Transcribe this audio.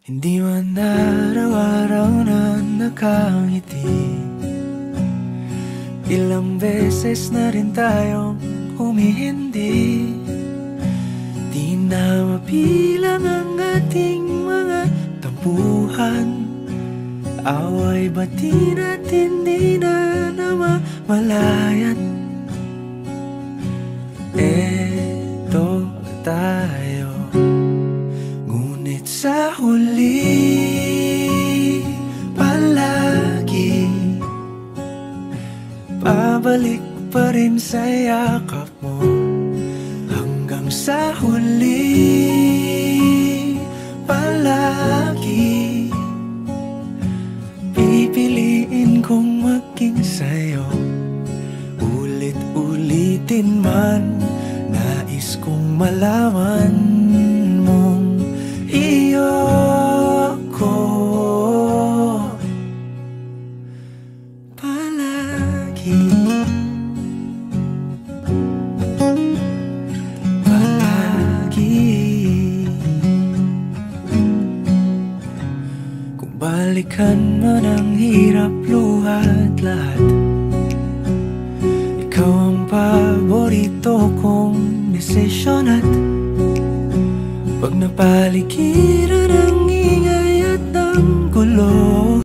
Hindi man araw-araw na nakangiti, ilang beses na rin tayong humihindi. Di na mabilang ang ating mga tampuhan, away bati natin di na namamalayat. Eto tayo, ngunit sa huli palagi pabalik pa rin sa yakap mo. Hanggang sa huli palagi pipiliin kong maging sa'yo. Ulit-ulitin man, nais kong malaman mong iyo ko palagi. Kung balikan man ang hirap, luhat lahat, ikaw ang paborito kong desisyon. At pag napaligiran ang ingay at ang gulo,